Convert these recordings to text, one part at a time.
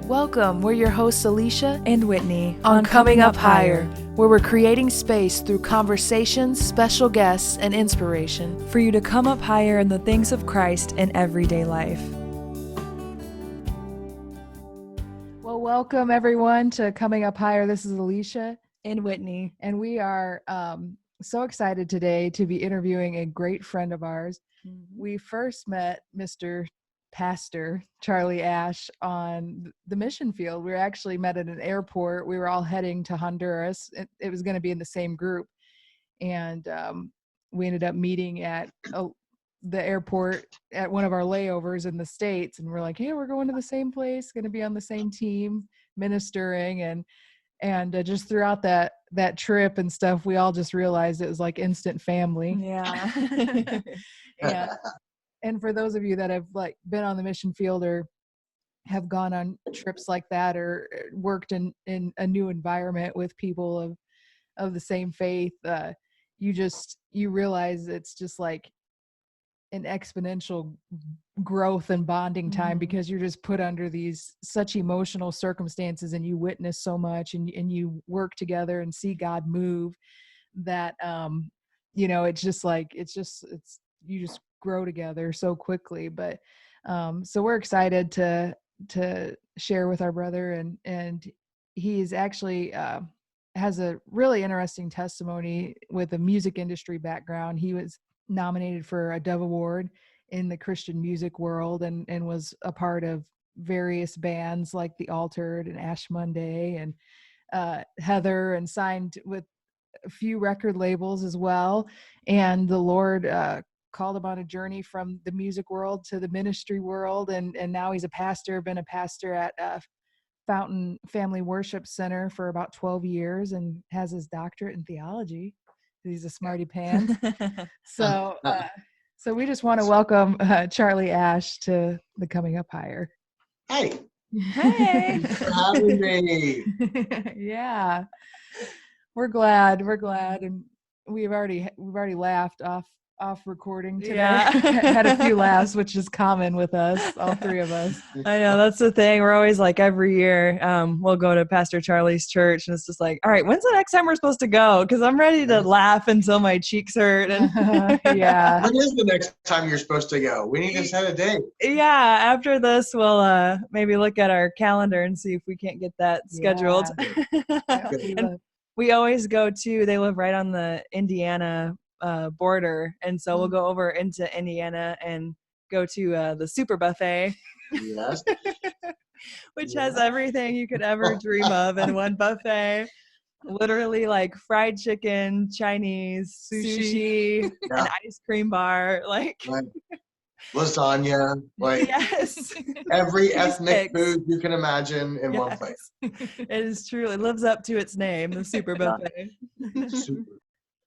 Welcome, we're your hosts Alicia and Whitney on Coming Up Higher, where we're creating space through conversations, special guests, and inspiration for you to come up higher in the things of Christ in everyday life. Well, welcome everyone to Coming Up Higher. This is Alicia and Whitney, and we are so excited today to be interviewing a great friend of ours. We first met Mr. Pastor Charlie Ash on the mission field. We were actually met at an airport. We were all heading to Honduras. It was going to be in the same group, and we ended up meeting at the airport at one of our layovers in the States, and we're like, hey, we're going to the same place, going to be on the same team ministering, and just throughout that trip and stuff, we all just realized it was like instant family. Yeah. And for those of you that have like been on the mission field or have gone on trips like that or worked in a new environment with people of the same faith, you realize it's just like an exponential growth and bonding time, because you're just put under these such emotional circumstances, and you witness so much, and you work together and see God move, that it's just you just grow together so quickly. But so we're excited to share with our brother, and he's actually has a really interesting testimony with a music industry background. He was nominated for a Dove Award in the Christian music world, and was a part of various bands like The Altered and Ash Monday and Heather, and signed with a few record labels as well. And the Lord called him on a journey from the music world to the ministry world, and now he's been a pastor at Fountain Family Worship Center for about 12 years, and has his doctorate in theology. He's a smarty pants. So we just want to welcome Charlie Ash to the Coming Up Higher. Hey. Thanks for having me. Yeah, we're glad, and we've already laughed off recording today. Yeah. Had a few laughs, which is common with us, all three of us. I know, that's the thing. We're always like, every year we'll go to Pastor Charlie's church, and it's just like, all right, when's the next time we're supposed to go? Because I'm ready to laugh until my cheeks hurt. And yeah. When is the next time you're supposed to go? We need to set a date. Yeah, after this, we'll maybe look at our calendar and see if we can't get that scheduled. And we always go to, they live right on the Indiana border, and so we'll go over into Indiana and go to the Super Buffet. Yes. Which has everything you could ever dream of in one buffet. Literally, like fried chicken, Chinese, sushi, an ice cream bar, like lasagna, like yes, every ethnic food you can imagine in one place. It is true. It lives up to its name, the Super Buffet. Super.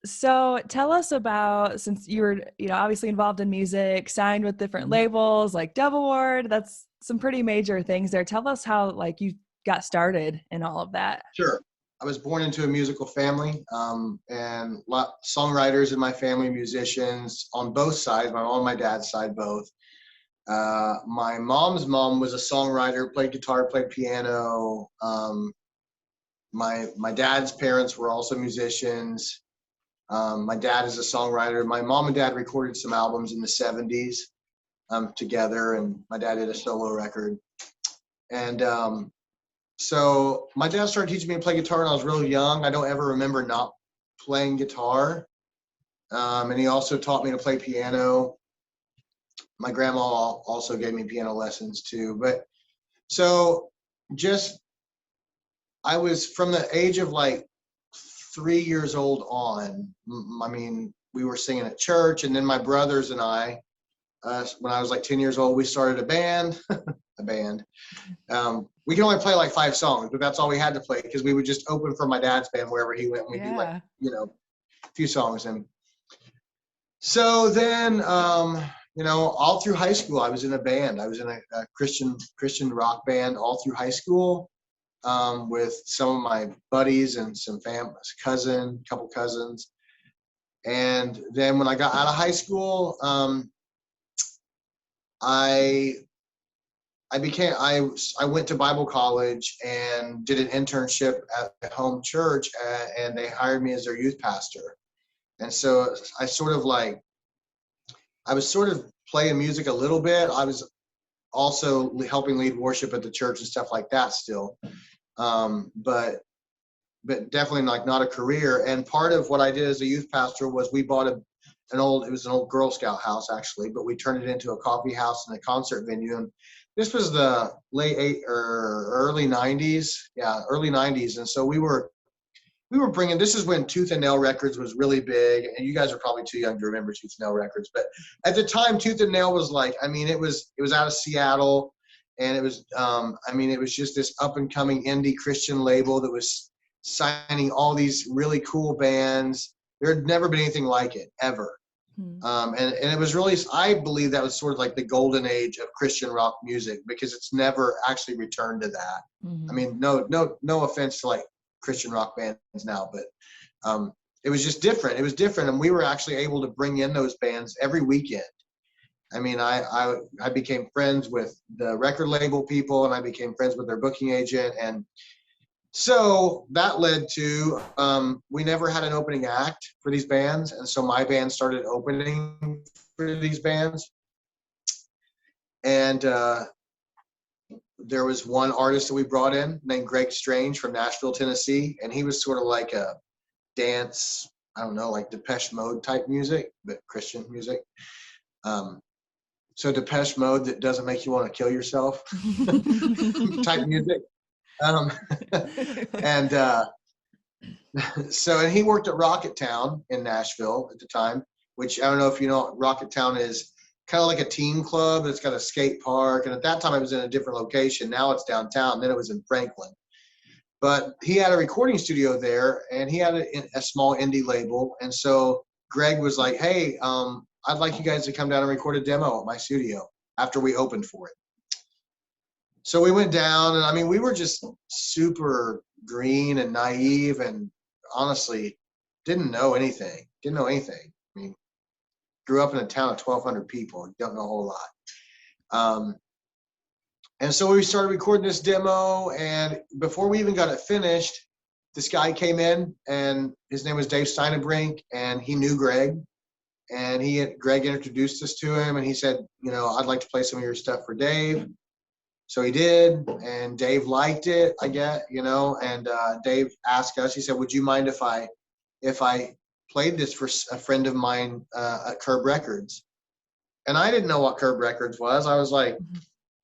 So tell us about, since you were, obviously involved in music, signed with different labels like Dove Award, that's some pretty major things there. Tell us how like you got started in all of that. Sure. I was born into a musical family, and songwriters in my family, musicians on both sides, my mom and my dad's side both. My mom's mom was a songwriter, played guitar, played piano. My dad's parents were also musicians. My dad is a songwriter. My mom and dad recorded some albums in the 70s together, and my dad did a solo record. And so my dad started teaching me to play guitar when I was real young. I don't ever remember not playing guitar. And he also taught me to play piano. My grandma also gave me piano lessons too. But so I was from the age of like 3 years old on, I mean, we were singing at church, and then my brothers and I, when I was like 10 years old, we started a band. We can only play like 5 songs, but that's all we had to play, because we would just open for my dad's band wherever he went, and we'd do like, a few songs. And so then, all through high school, I was in a band. I was in a Christian rock band all through high school. With some of my buddies and some couple cousins. And then when I got out of high school, I I went to Bible college and did an internship at the home church, and they hired me as their youth pastor. And so I was sort of playing music a little bit. I was also helping lead worship at the church and stuff like that still. But definitely not a career. And part of what I did as a youth pastor was we bought it was an old Girl Scout house actually, but we turned it into a coffee house and a concert venue. And this was the early 90s. Yeah, early 90s. And so we were bringing, this is when Tooth and Nail Records was really big. And you guys are probably too young to remember Tooth and Nail Records. But at the time, Tooth and Nail was it was out of Seattle. And it was, it was just this up and coming indie Christian label that was signing all these really cool bands. There had never been anything like it, ever. And it was really, I believe that was sort of like the golden age of Christian rock music, because it's never actually returned to that. I mean, no offense to Christian rock bands now, but it was just different. It was different. And we were actually able to bring in those bands every weekend. I mean, I became friends with the record label people, and I became friends with their booking agent. And so that led to, we never had an opening act for these bands. And so my band started opening for these bands. And there was one artist that we brought in named Greg Strange from Nashville, Tennessee. And he was sort of like a dance, I don't know, like Depeche Mode type music, but Christian music. So Depeche Mode that doesn't make you want to kill yourself type music. And he worked at Rocket Town in Nashville at the time, which I don't know if you know, Rocket Town is kind of like a teen club. It's got a skate park. And at that time I was in a different location. Now it's downtown. Then it was in Franklin. But he had a recording studio there, and he had a small indie label. And so Greg was like, hey, I'd like you guys to come down and record a demo at my studio after we opened for it. So we went down, and I mean, we were just super green and naive, and honestly didn't know anything. I mean, grew up in a town of 1,200 people. Don't know a whole lot. And so we started recording this demo, and before we even got it finished, this guy came in, and his name was Dave Steinenbrink, and he knew Greg. And Greg introduced us to him, and he said, I'd like to play some of your stuff for Dave. So he did, and Dave liked it, I guess, and Dave asked us, he said, would you mind if I played this for a friend of mine at Curb Records? And I didn't know what Curb Records was. I was like,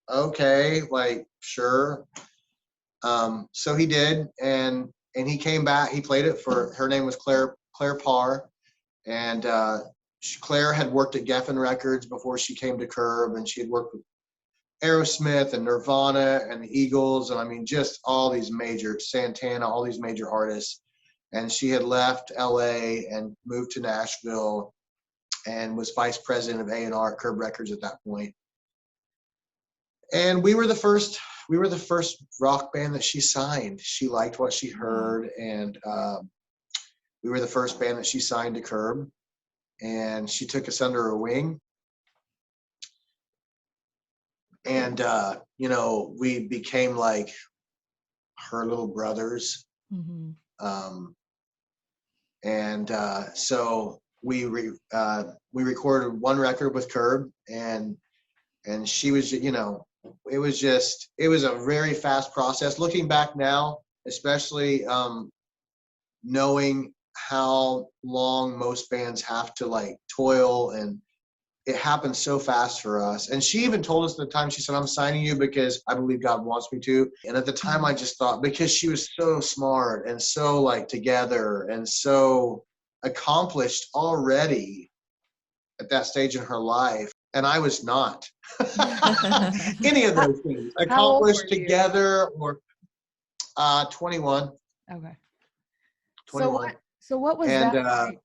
okay, sure. So he did, and he came back, he played it for, her name was Claire Parr, and Claire had worked at Geffen Records before she came to Curb, and she had worked with Aerosmith and Nirvana and the Eagles, and I mean, just all these major, Santana, all these major artists. And she had left LA and moved to Nashville and was vice president of A&R at Curb Records at that point. And we were the first rock band that she signed. She liked what she heard, and we were the first band that she signed to Curb, and she took us under her wing. And, we became like her little brothers. So we recorded one record with Curb, and she was, it was a very fast process. Looking back now, especially knowing how long most bands have to toil, and it happened so fast for us. And she even told us at the time, she said, I'm signing you because I believe God wants me to. And at the time I just thought, because she was so smart and so together and so accomplished already at that stage in her life. And I was not any of those things. Accomplished together, or 21. Okay. 21. So what was that like,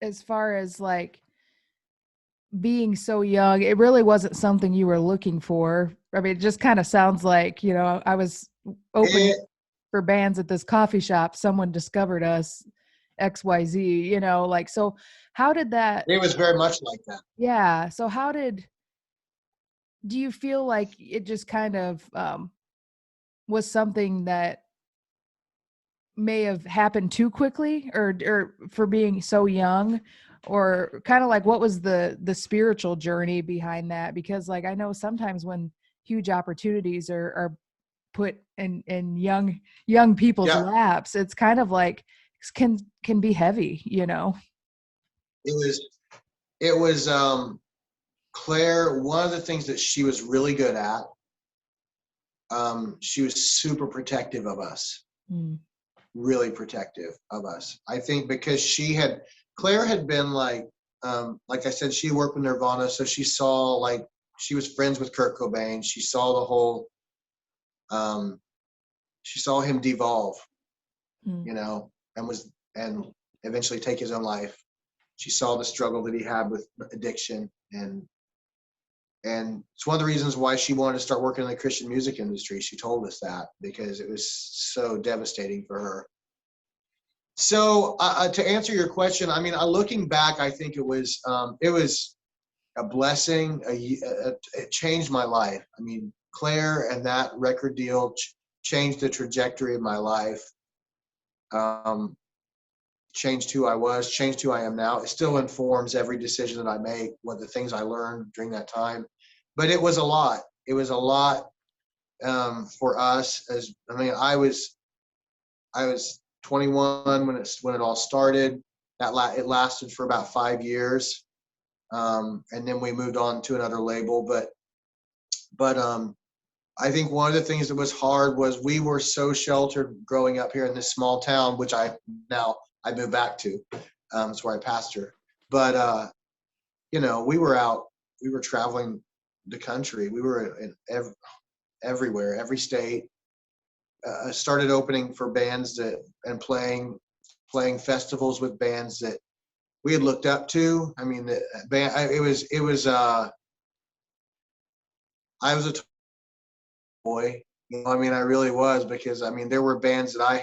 as far as being so young? It really wasn't something you were looking for. I mean, it just kind of sounds like, I was opening for bands at this coffee shop. Someone discovered us, XYZ, so how did that? It was very much like that. Yeah. So how did do you feel like it just kind of was something that may have happened too quickly, or for being so young, or kind of like what was the spiritual journey behind that? Because like I know sometimes when huge opportunities are put in young people's Yeah, laps, it's kind of like can be heavy, you know. it was Claire. One of the things that she was really good at, she was super protective of us. Mm. Really protective of us. I think because Claire had been like I said, she worked with Nirvana, so she saw, like, she was friends with Kurt Cobain. She saw the whole, she saw him devolve, Mm. and eventually take his own life. She saw the struggle that he had with addiction, and it's one of the reasons why she wanted to start working in the Christian music industry. She told us that because it was so devastating for her. So to answer your question, I mean, looking back, I think it was a blessing. It changed my life. I mean, Claire and that record deal changed the trajectory of my life. Changed who I was, changed who I am now. It still informs every decision that I make, what the things I learned during that time. But it was a lot. It was a lot for us. I was 21 when it all started. It lasted for about 5 years, and then we moved on to another label. But I think one of the things that was hard was we were so sheltered growing up here in this small town, which I moved back to. That's where I pastor. But we were traveling the country. We were in everywhere, every state. Started opening for bands and playing festivals with bands that we had looked up to. I mean, the band. I was a boy. I mean, I really was, because I mean, there were bands that I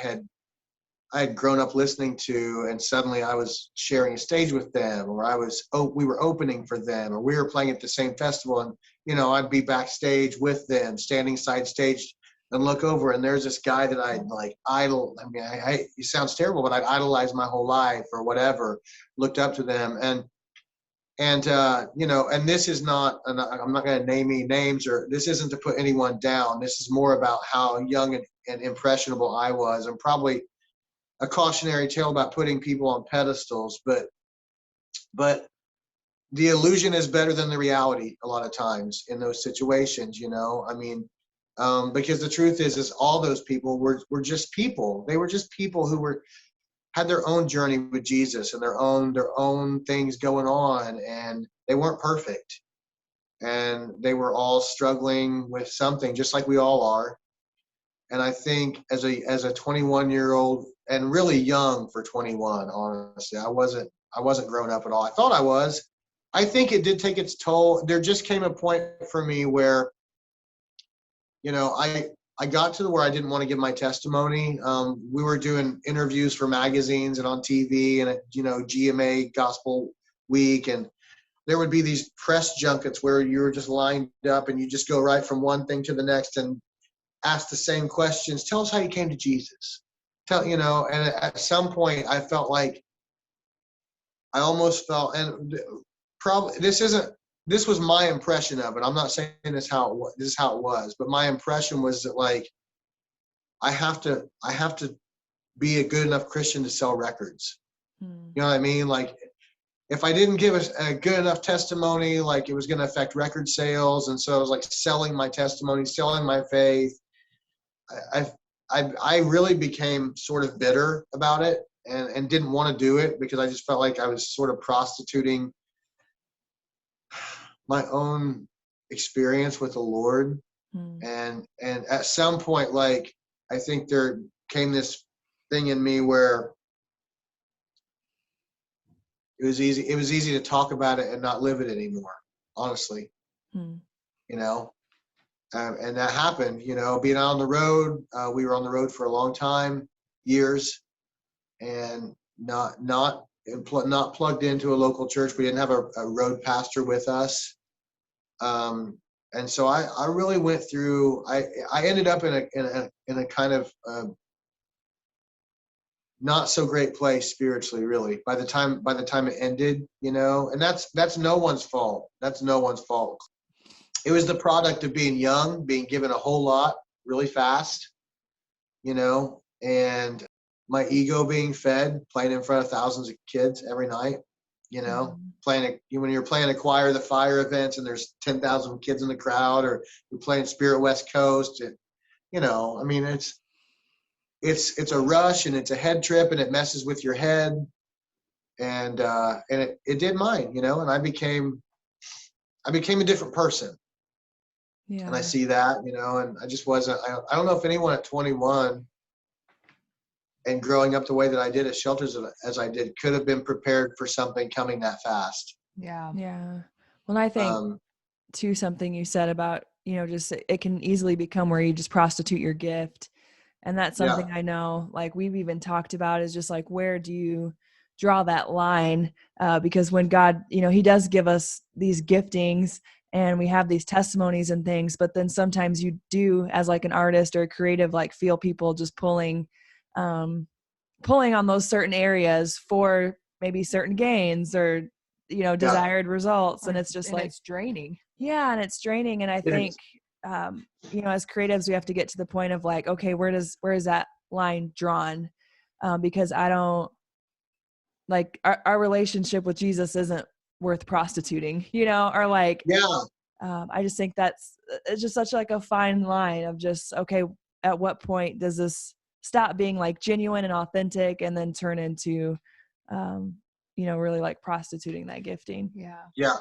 had grown up listening to, and suddenly I was sharing a stage with them, or we were opening for them, or we were playing at the same festival, and I'd be backstage with them, standing side stage, and look over, and there's this guy that I'd like idol. I mean, it sounds terrible, but I'd idolized my whole life or whatever, looked up to them, and this is not, and I'm not going to name any names, or this isn't to put anyone down. This is more about how young and impressionable I was, and probably a cautionary tale about putting people on pedestals, but the illusion is better than the reality a lot of times in those situations. I mean, because the truth is all those people were just people. They were just people who had their own journey with Jesus and their own things going on, and they weren't perfect, and they were all struggling with something, just like we all are. And I think as a 21-year-old, and really young for 21, honestly, I wasn't grown up at all. I thought I was. I think it did take its toll. There just came a point for me where, I got to where I didn't want to give my testimony. We were doing interviews for magazines and on TV and at, GMA Gospel Week, and there would be these press junkets where you were just lined up and you just go right from one thing to the next and ask the same questions. Tell us how you came to Jesus. And at some point I felt like I almost felt, and probably this was my impression of it. I'm not saying this is how it was, but my impression was that, like, I have to be a good enough Christian to sell records. You know what I mean? Like, if I didn't give a good enough testimony, like, it was going to affect record sales. And so I was like selling my testimony, selling my faith. I really became sort of bitter about it, and didn't want to do it, because I just felt like I was sort of prostituting my own experience with the Lord. And at some point, like, I think there came this thing in me where it was easy to talk about it and not live it anymore, honestly. And that happened, being out on the road. We were on the road for a long time, years, and not plugged into a local church. We didn't have a road pastor with us. And so I really went through, I ended up in a kind of not so great place spiritually, really, by the time it ended, you know. And that's no one's fault. That's no one's fault. It was the product of being young, being given a whole lot really fast, you know, and my ego being fed, playing in front of thousands of kids every night, you know, when you're playing a choir, the fire events, and there's 10,000 kids in the crowd, or you're playing Spirit West Coast, and, you know, I mean, it's a rush, and it's a head trip, and it messes with your head, and it did mine, you know, and I became a different person. Yeah. And I see that, you know, and I just wasn't, I don't know if anyone at 21 and growing up the way that I did at Shelters as I did could have been prepared for something coming that fast. Yeah. Yeah. Well, I think too, something you said about, you know, just it can easily become where you just prostitute your gift. And that's something I know, like we've even talked about, is just like, where do you draw that line? Because when God, you know, he does give us these giftings and we have these testimonies and things, but then sometimes you do, as like an artist or a creative, like feel people just pulling on those certain areas for maybe certain gains or, you know, desired results. And it's just it's draining. Yeah. And it's draining. And I think, you know, as creatives, we have to get to the point of like, okay, where is that line drawn? Because I don't, like, our relationship with Jesus isn't worth prostituting, you know, or like, I just think it's just such like a fine line of just, okay, at what point does this stop being like genuine and authentic and then turn into, you know, really like prostituting that gifting? Yeah.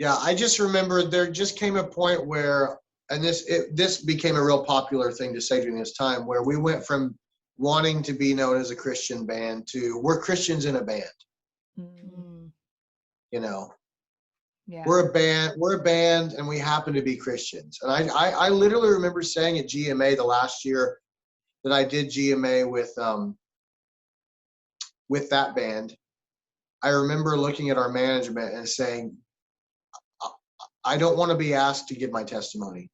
I just remember there just came a point where, and this became a real popular thing to say during this time, where we went from wanting to be known as a Christian band to we're Christians in a band. Mm-hmm. You know, we're a band and we happen to be Christians. And I literally remember saying at GMA the last year that I did GMA with that band, I remember looking at our management and saying, I don't want to be asked to give my testimony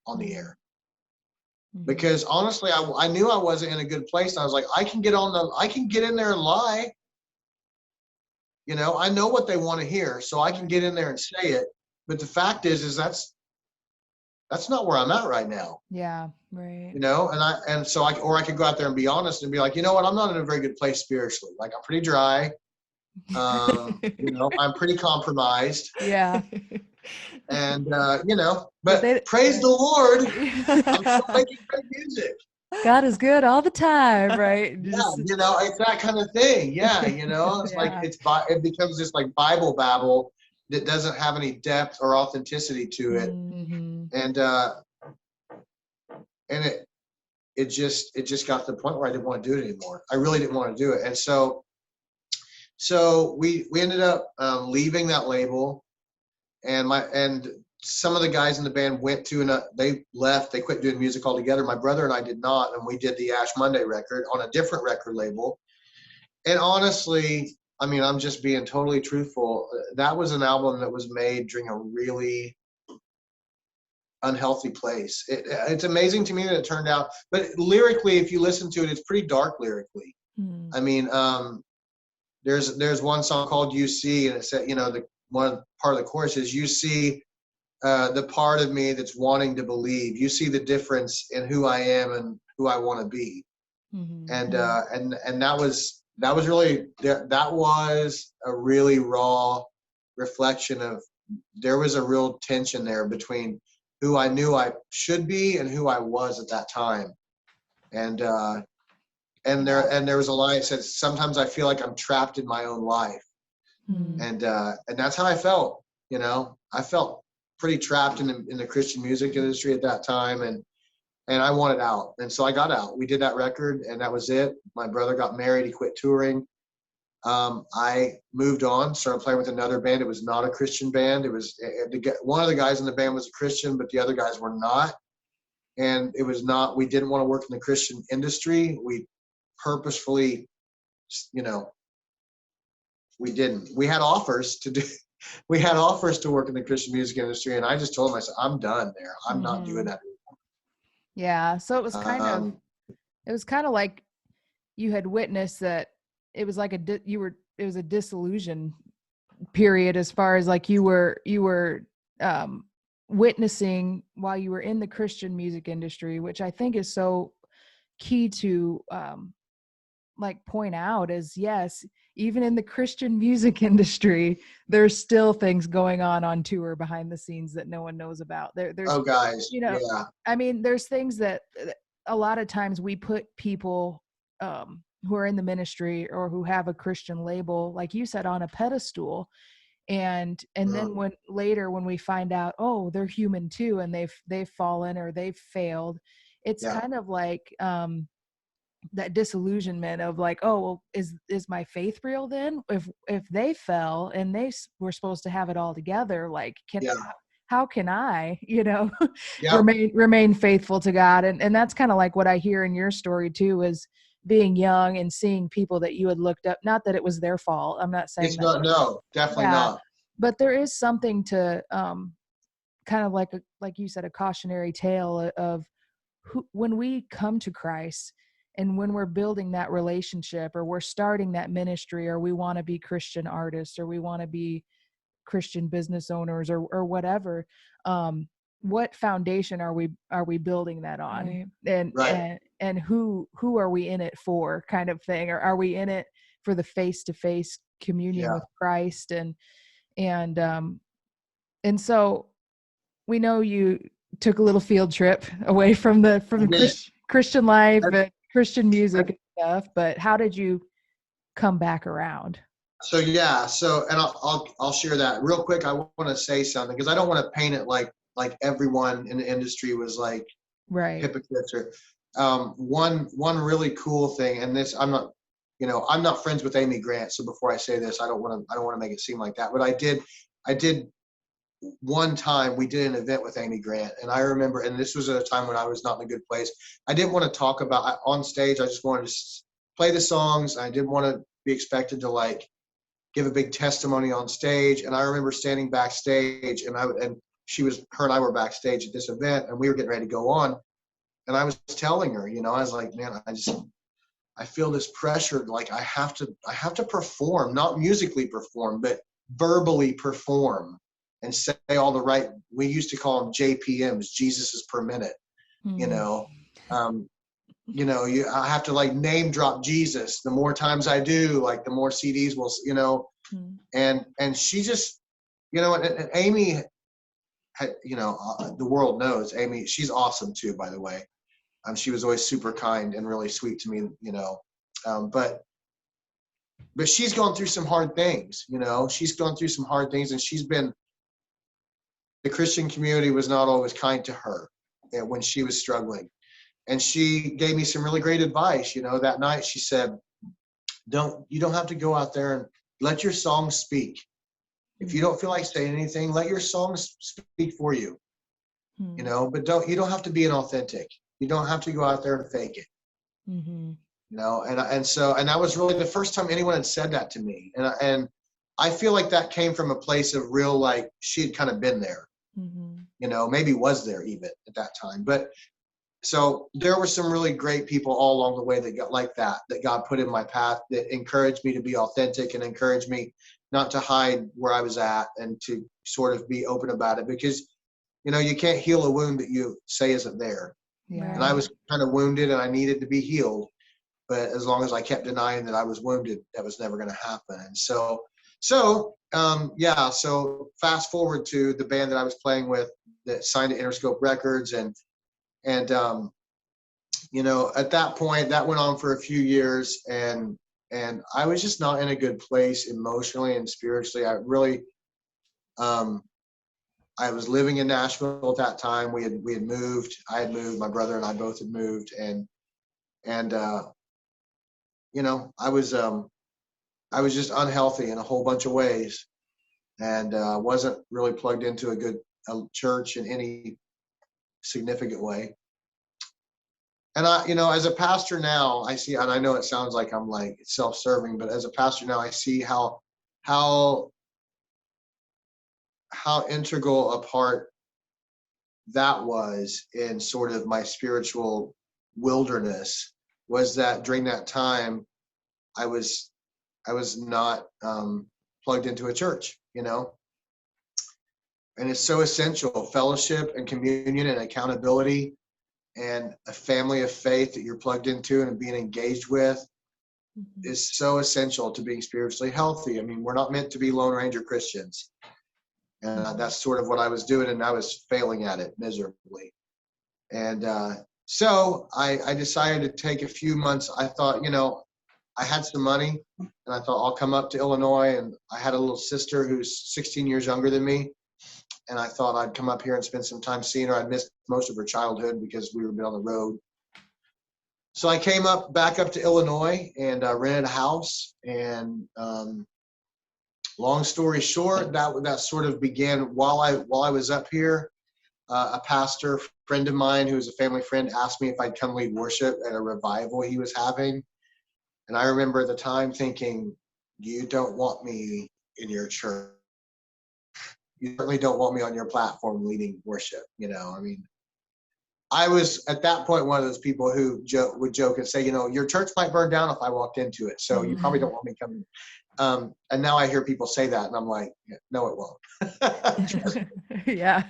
on the air. Because honestly, I knew I wasn't in a good place. I was like, I can get in there and lie. You know, I know what they want to hear, so I can get in there and say it. But the fact is that's not where I'm at right now. Yeah, right. You know, so I could go out there and be honest and be like, you know what, I'm not in a very good place spiritually. Like, I'm pretty dry. You know, I'm pretty compromised. Yeah. And you know, but praise the Lord, I'm still making great music. God is good all the time, right? Yeah, you know, it's that kind of thing. Yeah, you know, it's like it becomes this like Bible babble that doesn't have any depth or authenticity to it, and it just got to the point where I didn't want to do it anymore. I really didn't want to do it, and so we ended up leaving that label. And some of the guys in the band they left, they quit doing music altogether. My brother and I did not, and we did the Ash Monday record on a different record label. And honestly, I mean, I'm just being totally truthful. That was an album that was made during a really unhealthy place. It's amazing to me that it turned out, but lyrically, if you listen to it, it's pretty dark lyrically. I mean, there's one song called "You See," and it said, you know, one part of the chorus is, you see the part of me that's wanting to believe. You see the difference in who I am and who I want to be. And that was a really raw reflection of, there was a real tension there between who I knew I should be and who I was at that time. And there was a line that said, sometimes I feel like I'm trapped in my own life. And that's how I felt. You know, I felt pretty trapped in the Christian music industry at that time, and I wanted out. And so I got out. We did that record, and that was it. My brother got married. He quit touring. I moved on, started playing with another band. It was not a Christian band. It was one of the guys in the band was a Christian, but the other guys were not. And it was not. We didn't want to work in the Christian industry. We purposefully, you know, we didn't. We had offers to do. we had offers to work in the Christian music industry, and I just told him, I said, I'm done there. I'm not doing that anymore. Yeah. So it was kind of like you had witnessed that it was like it was a disillusion period, as far as like you were witnessing while you were in the Christian music industry, which I think is so key to like point out is, yes, even in the Christian music industry, there's still things going on tour behind the scenes that no one knows about. There's, oh guys, yeah. I mean, there's things that a lot of times we put people who are in the ministry or who have a Christian label, like you said, on a pedestal. And then when we find out, oh, they're human too, and they've fallen or they've failed, it's kind of like that disillusionment of like, oh, well, is my faith real then? If they fell and they were supposed to have it all together, like, how can I, remain faithful to God? And that's kind of like what I hear in your story too, is being young and seeing people that you had looked up. Not that it was their fault. I'm not saying it's not. No, definitely not. But there is something to kind of like you said, a cautionary tale of when we come to Christ and when we're building that relationship, or we're starting that ministry, or we want to be Christian artists, or we want to be Christian business owners, or whatever, what foundation are we building that on? Right. And who are we in it for, kind of thing? Or are we in it for the face-to-face communion with Christ? And so we know you took a little field trip away from the Christian life and Christian music and stuff, but how did you come back around? So and I'll share that real quick. I want to say something, because I don't want to paint it like everyone in the industry was like hypocrites. Or one really cool thing, and this, I'm not friends with Amy Grant, so before I say this, I don't want to make it seem like that, but I did one time. We did an event with Amy Grant, and I remember, and this was at a time when I was not in a good place. I didn't want to talk about on stage. I just wanted to play the songs. I didn't want to be expected to like give a big testimony on stage. And I remember standing backstage, and her and I were backstage at this event, and we were getting ready to go on. And I was telling her, I was like, man, I feel this pressure. Like I have to perform, not musically perform, but verbally perform and say all the right, we used to call them JPMs, Jesuses per minute, I have to like name drop Jesus. The more times I do, like the more CDs will, and she just, and Amy had, the world knows Amy, she's awesome too, by the way. She was always super kind and really sweet to me, but she's gone through some hard things, she's gone through some hard things, and the Christian community was not always kind to her when she was struggling. And she gave me some really great advice. That night she said, you don't have to go out there and let your songs speak. If you don't feel like saying anything, let your songs speak for you. But you don't have to be inauthentic. You don't have to go out there and fake it. And that was really the first time anyone had said that to me. And I feel like that came from a place of real, like, she had kind of been there, maybe was there even at that time. But so there were some really great people all along the way that got like that God put in my path, that encouraged me to be authentic and encouraged me not to hide where I was at, and to sort of be open about it, because, you can't heal a wound that you say isn't there. Yeah. And I was kind of wounded and I needed to be healed. But as long as I kept denying that I was wounded, that was never going to happen. And so fast forward to the band that I was playing with that signed to Interscope Records. And at that point, that went on for a few years, and I was just not in a good place emotionally and spiritually. I was living in Nashville at that time. We had moved. I had moved. My brother and I both had moved, and I was just unhealthy in a whole bunch of ways, and wasn't really plugged into a good church in any significant way. And as a pastor now, I see, and I know it sounds like I'm like self-serving, but as a pastor now, I see how how integral a part that was in sort of my spiritual wilderness was that during that time I was not plugged into a church, you know, and it's so essential. Fellowship and communion and accountability and a family of faith that you're plugged into and being engaged with is so essential to being spiritually healthy. I mean, we're not meant to be Lone Ranger Christians. And that's sort of what I was doing, and I was failing at it miserably. And so I decided to take a few months. I thought, you know, I had some money, and I thought I'll come up to Illinois. And I had a little sister who's 16 years younger than me. And I thought I'd come up here and spend some time seeing her. I'd missed most of her childhood because we were on the road. So I came back up to Illinois and rented a house. And long story short, that sort of began while I was up here. A pastor friend of mine, who was a family friend, asked me if I'd come lead worship at a revival he was having. And I remember at the time thinking, you don't want me in your church. You certainly don't want me on your platform leading worship. You know, I mean, I was at that point one of those people who would joke and say, you know, your church might burn down if I walked into it. So you probably don't want me coming. And now I hear people say that, and I'm like, no, it won't. Yeah.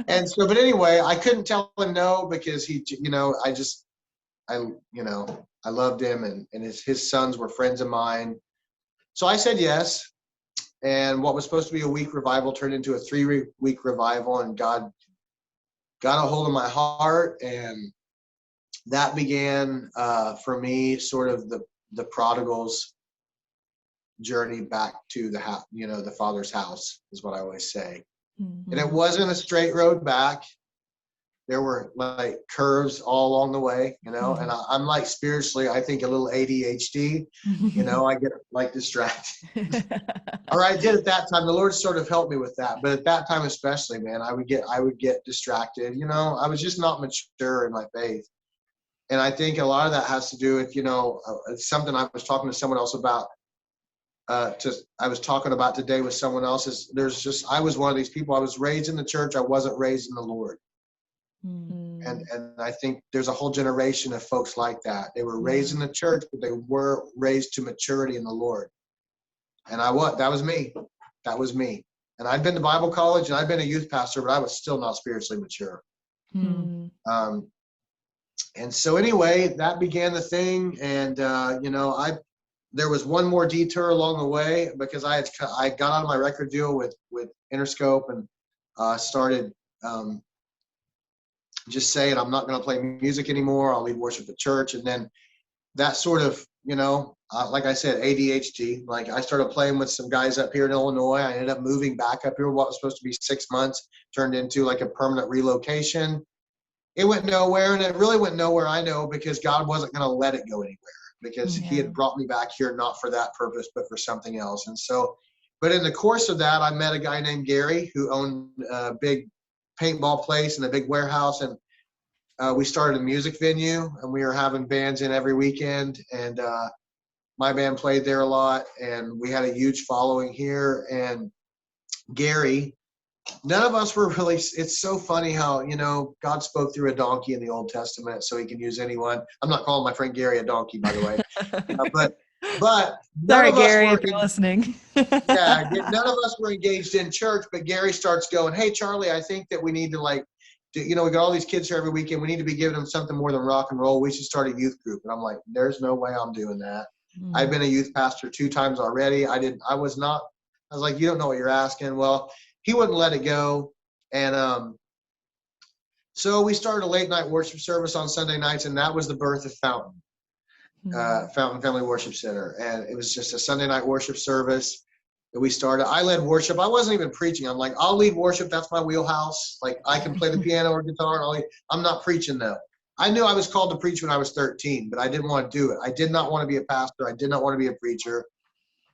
And so, but anyway, I couldn't tell him no, because he, you know, I loved him, and his sons were friends of mine. So I said yes. And what was supposed to be a week revival turned into a 3-week revival, and God got a hold of my heart, and that began for me sort of the prodigal's journey back to the house, you know, the Father's house is what I always say. Mm-hmm. And it wasn't a straight road back. There were like curves all along the way, you know, and I'm like spiritually, I think a little ADHD, you know, I get like distracted. Or I did at that time. The Lord sort of helped me with that. But at that time, especially, man, I would get distracted. You know, I was just not mature in my faith. And I think a lot of that has to do with, you know, something I was talking to someone else about. I was talking about today with someone else. I was one of these people. I was raised in the church. I wasn't raised in the Lord. Mm-hmm. And I think there's a whole generation of folks like that. They were raised in the church, but they were raised to maturity in the Lord. And that was me. That was me. And I'd been to Bible college and I'd been a youth pastor, but I was still not spiritually mature. Mm-hmm. And so anyway, that began the thing. And, you know, there was one more detour along the way, because I got out of my record deal with Interscope and started just saying, I'm not going to play music anymore. I'll lead worship at church. And then that sort of, you know, like I said, ADHD, like I started playing with some guys up here in Illinois. I ended up moving back up here. What was supposed to be 6 months turned into like a permanent relocation. It went nowhere, and it really went nowhere, I know, because God wasn't going to let it go anywhere, because He had brought me back here not for that purpose, but for something else. And so, but in the course of that, I met a guy named Gary who owned a big paintball place and a big warehouse, and we started a music venue, and we were having bands in every weekend, and my band played there a lot, and we had a huge following here. And Gary, none of us were really, it's so funny how, you know, God spoke through a donkey in the Old Testament, so He can use anyone. I'm not calling my friend Gary a donkey, by the way. But sorry, Gary, if you're listening. Yeah, none of us were engaged in church, but Gary starts going, hey, Charlie, I think that we need to you know, we got all these kids here every weekend. We need to be giving them something more than rock and roll. We should start a youth group. And I'm like, there's no way I'm doing that. Mm-hmm. I've been a youth pastor 2 times already. I was like, you don't know what you're asking. Well, he wouldn't let it go. And so we started a late night worship service on Sunday nights, and that was the birth of Fountain. Fountain Family Worship Center. And it was just a Sunday night worship service that we started. I led worship. I wasn't even preaching. I'm like, I'll lead worship. That's my wheelhouse. Like, I can play the piano or guitar. I'm not preaching though. I knew I was called to preach when I was 13, but I didn't want to do it. I did not want to be a pastor. I did not want to be a preacher.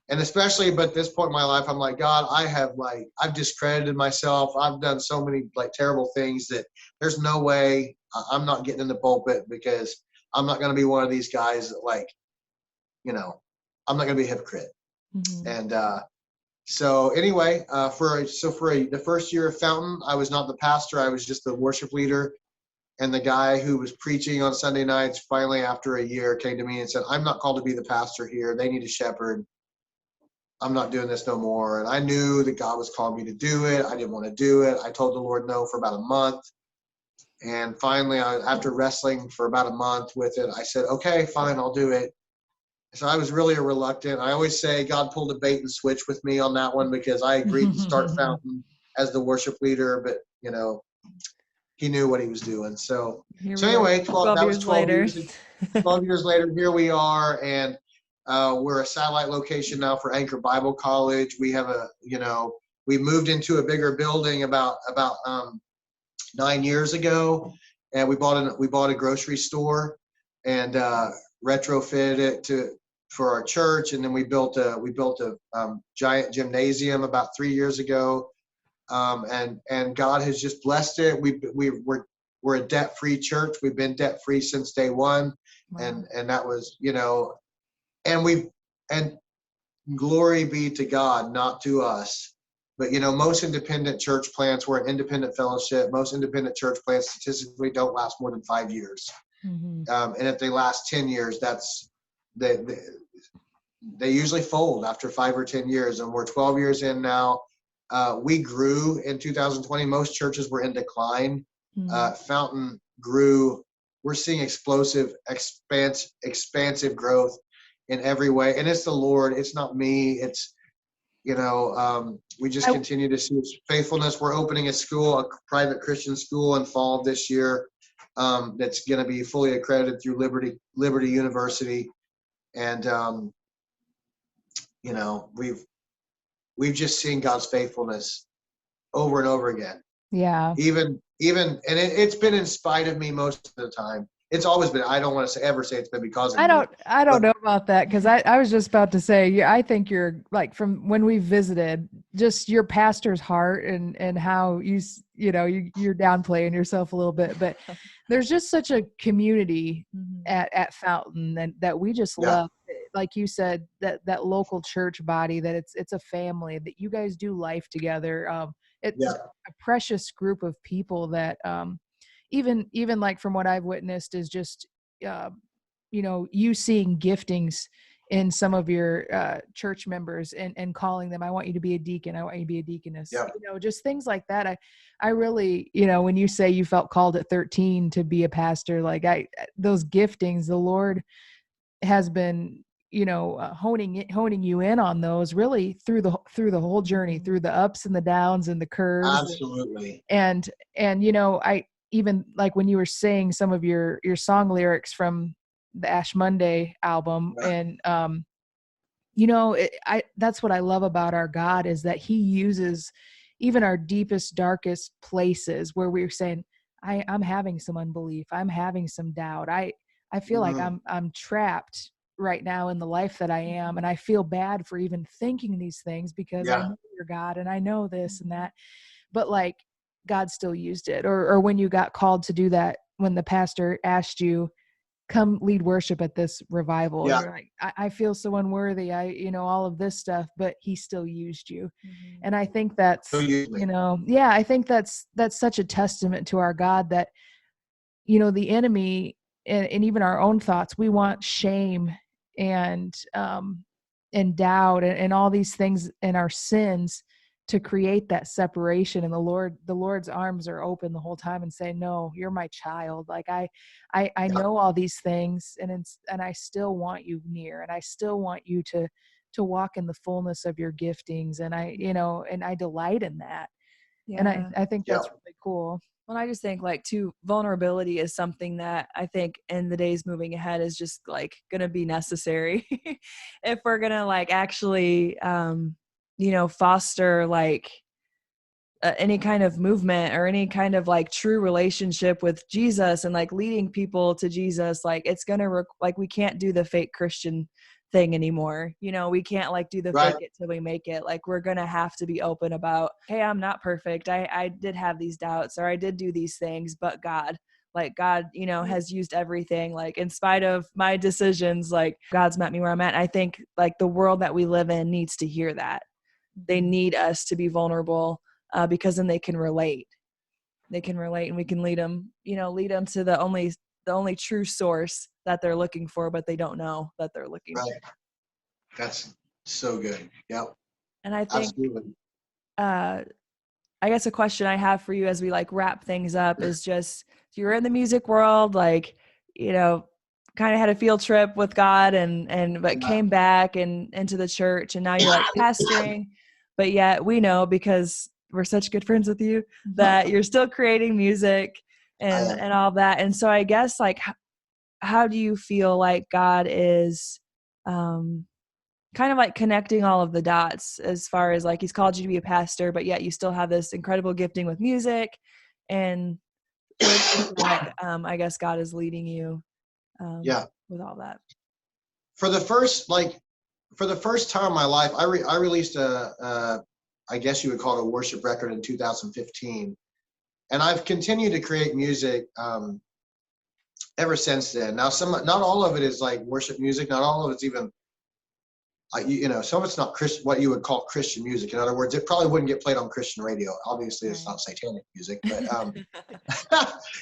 And especially, but at this point in my life, I'm like, God, I've discredited myself. I've done so many like terrible things that there's no way I'm not getting in the pulpit, because I'm not going to be one of these guys that, like, you know, I'm not going to be a hypocrite. Mm-hmm. And So anyway, the first year of Fountain, I was not the pastor. I was just the worship leader. And the guy who was preaching on Sunday nights, finally after a year, came to me and said, I'm not called to be the pastor here. They need a shepherd. I'm not doing this no more. And I knew that God was calling me to do it. I didn't want to do it. I told the Lord no for about a month. And finally, after wrestling for about a month with it, I said, okay, fine, I'll do it. So I was really reluctant. I always say God pulled a bait and switch with me on that one, because I agreed to start Fountain as the worship leader, but he knew what he was doing. So anyway, 12 years. 12 years later, here we are, and we're a satellite location now for Anchor Bible College. We have we moved into a bigger building about 9 years ago, and we bought a grocery store and retrofitted it for our church, and then we built a giant gymnasium about 3 years ago. And God has just blessed it. We're a debt-free church. We've been debt-free since day one. Wow. And that was, and glory be to God, not to us. But, most independent church plants, we're an independent fellowship. Most independent church plants statistically don't last more than 5 years. Mm-hmm. And if they last 10 years, they usually fold after 5 or 10 years. And we're 12 years in now. We grew in 2020. Most churches were in decline. Mm-hmm. Fountain grew. We're seeing explosive, expansive growth in every way. And it's the Lord. It's not me. It's, we just continue to see His faithfulness. We're opening a private Christian school in fall of this year. That's going to be fully accredited through Liberty University. And, we've just seen God's faithfulness over and over again. Yeah. Even, and it's been in spite of me most of the time. It's always been. I don't want to ever say it's been because of me. I don't know about that, because I was just about to say, I think you're, like, from when we visited, just your pastor's heart and how you're downplaying yourself a little bit, but there's just such a community at Fountain that we just love. Like you said, that local church body, that it's a family, that you guys do life together. It's a precious group of people that even like from what I've witnessed is just you seeing giftings in some of your church members and calling them, I want you to be a deacon, I want you to be a deaconess. Just things like that. I really, when you say you felt called at 13 to be a pastor, like those giftings, the Lord has been honing you in on those really through the whole journey, through the ups and the downs and the curves. Absolutely. And I even, like, when you were saying some of your song lyrics from the Ash Monday album, and that's what I love about our God, is that He uses even our deepest, darkest places where we're saying, I'm having some unbelief, I'm having some doubt, I feel like I'm trapped right now in the life that I am, and I feel bad for even thinking these things, because I know you're God and I know this and that, but like God still used it. Or when you got called to do that, when the pastor asked you, come lead worship at this revival, you're like, I feel so unworthy, all of this stuff, but He still used you. And I think that's I think that's such a testament to our God, that the enemy and even our own thoughts, we want shame and doubt and all these things and our sins to create that separation. And the Lord's arms are open the whole time and say, no, you're my child. Like I know all these things, and I still want you near, and I still want you to walk in the fullness of your giftings. And I delight in that. And I think that's really cool. Well, I just think, like, too, vulnerability is something that I think in the days moving ahead is just, like, going to be necessary if we're going to, like, actually, foster, like, any kind of movement or any kind of, like, true relationship with Jesus and, like, leading people to Jesus. Like, it's going to, we can't do the fake Christian thing anymore. We can't, like, do the fake it till we make it. Like, we're gonna have to be open about, hey, I'm not perfect, I did have these doubts, or I did do these things, but God has used everything, like, in spite of my decisions, like, God's met me where I'm at. I think, like, the world that we live in needs to hear that, they need us to be vulnerable, because then they can relate. And we can lead them to the only true source that they're looking for, but they don't know that they're looking for. Right. That's so good. Yep. And I think, Absolutely. I guess a question I have for you as we like wrap things up is just, if you were in the music world, like, kind of had a field trip with God but came back and into the church, and now you're like pastoring, but yet we know, because we're such good friends with you, that you're still creating music and all that. And so I guess, like, how do you feel like God is kind of like connecting all of the dots, as far as like he's called you to be a pastor, but yet you still have this incredible gifting with music, and like, I guess God is leading you with all that. For the first time in my life, I released I guess you would call it a worship record in 2015. And I've continued to create music ever since then. Now, not all of it is like worship music. Not all of it's even, some of it's not what you would call Christian music. In other words, it probably wouldn't get played on Christian radio. Obviously, it's not satanic music, but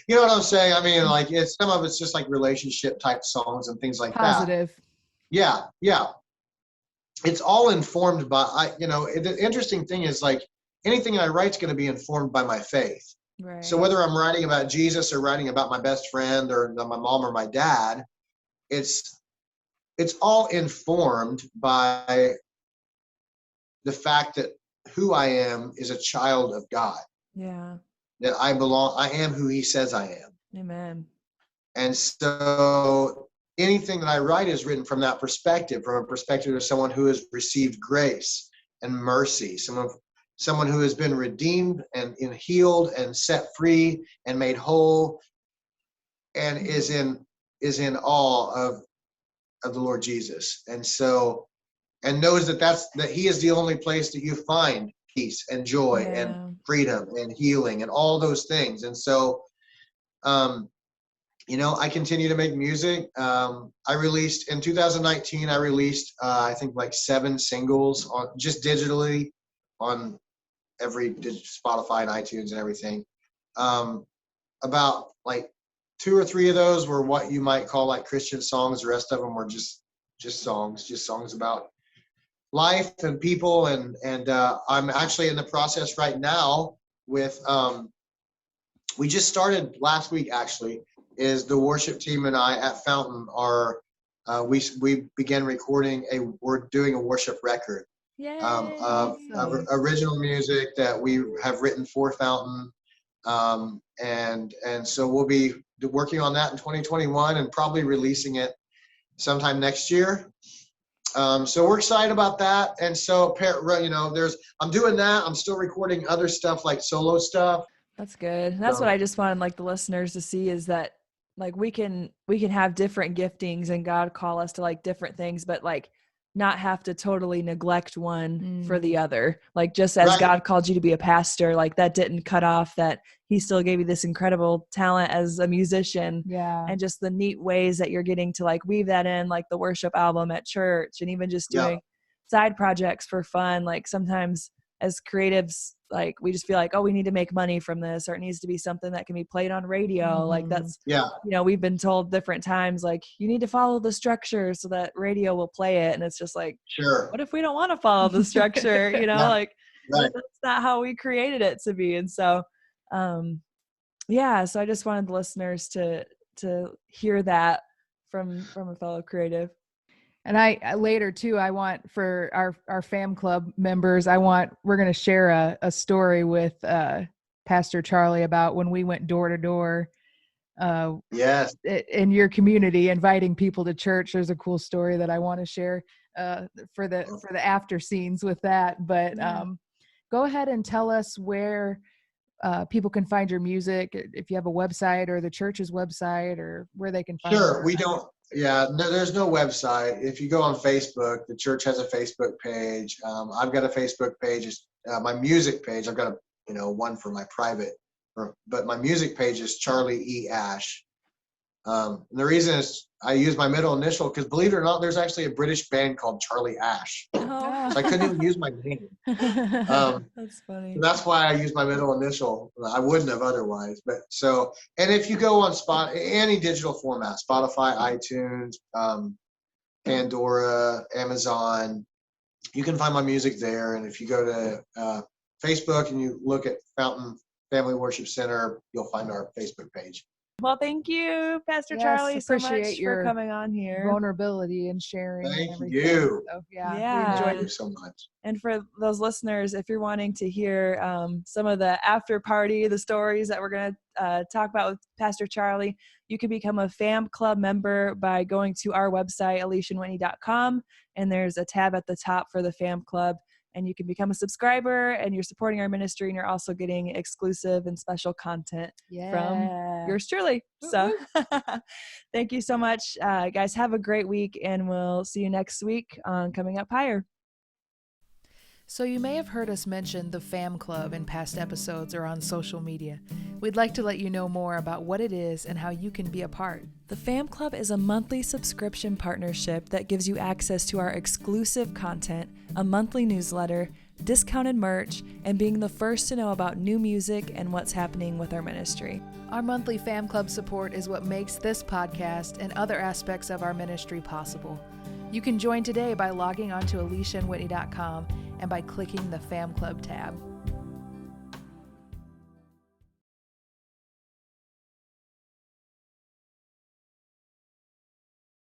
you know what I'm saying? I mean, like, some of it's just like relationship type songs and things like Positive. that. Yeah. It's all informed by, the interesting thing is, like, anything I write is going to be informed by my faith. Right. So whether I'm writing about Jesus or writing about my best friend or my mom or my dad, it's all informed by the fact that who I am is a child of God. Yeah. That I am who he says I am. Amen. And so anything that I write is written from that perspective, from a perspective of someone who has received grace and mercy, someone who has been redeemed and healed and set free and made whole, and is in awe of the Lord Jesus. And so, and knows that he is the only place that you find peace and joy and freedom and healing and all those things. And so, I continue to make music. I released in 2019, I think like 7 singles just digitally on every Spotify and iTunes and everything. About like 2 or 3 of those were what you might call like Christian songs. The rest of them were just songs about life and people. And I'm actually in the process right now with, we just started last week, actually, is the worship team and I at Fountain we began recording we're doing a worship record. Of original music that we have written for Fountain. And so we'll be working on that in 2021 and probably releasing it sometime next year. So we're excited about that. And so, I'm doing that. I'm still recording other stuff, like solo stuff. That's good. That's what I just wanted, like, the listeners to see, is that, like, we can have different giftings and God call us to like different things, but like not have to totally neglect one for the other. Like, just as God called you to be a pastor, like that didn't cut off that he still gave you this incredible talent as a musician. Yeah. And just the neat ways that you're getting to like weave that in, like the worship album at church, and even just doing side projects for fun. Like, sometimes as creatives, like, we just feel like, oh, we need to make money from this, or it needs to be something that can be played on radio. Like, that's, we've been told different times, like, you need to follow the structure so that radio will play it. And it's just like, sure, what if we don't want to follow the structure? That's not how we created it to be. And so, so I just wanted the listeners to hear that from a fellow creative. And I later too, I want for our fam club members, we're going to share a story with Pastor Charlie about when we went door to door in your community, inviting people to church. There's a cool story that I want to share for the after scenes with that. But go ahead and tell us where people can find your music, if you have a website or the church's website, or where they can find it. Sure, we don't. Yeah, no, there's no website. If you go on Facebook, the church has a Facebook page. I've got a Facebook page. It's my music page. I've got one for my private, but my music page is Charlie E. Ash. And the reason is I use my middle initial because, believe it or not, there's actually a British band called Charlie Ash. Oh. So I couldn't even use my name. That's funny. So that's why I use my middle initial. I wouldn't have otherwise. But so, and if you go on any digital format, Spotify, iTunes, Pandora, Amazon, you can find my music there. And if you go to Facebook and you look at Fountain Family Worship Center, you'll find our Facebook page. Well, thank you, Pastor Charlie, so much for coming on here. Vulnerability and sharing. Thank and everything. you. So, We Thank you so much. And for those listeners, if you're wanting to hear some of the after party, the stories that we're going to talk about with Pastor Charlie, you can become a Fam Club member by going to our website, aliciawhitney.com, and there's a tab at the top for the Fam Club. And you can become a subscriber, and you're supporting our ministry, and you're also getting exclusive and special content from yours truly. So thank you so much, guys. Have a great week, and we'll see you next week on Coming Up Higher. So you may have heard us mention the Fam Club in past episodes or on social media. We'd like to let you know more about what it is and how you can be a part. The Fam Club is a monthly subscription partnership that gives you access to our exclusive content, a monthly newsletter, discounted merch, and being the first to know about new music and what's happening with our ministry. Our monthly Fam Club support is what makes this podcast and other aspects of our ministry possible. You can join today by logging on to aliciawhitney.com and by clicking the Fam Club tab.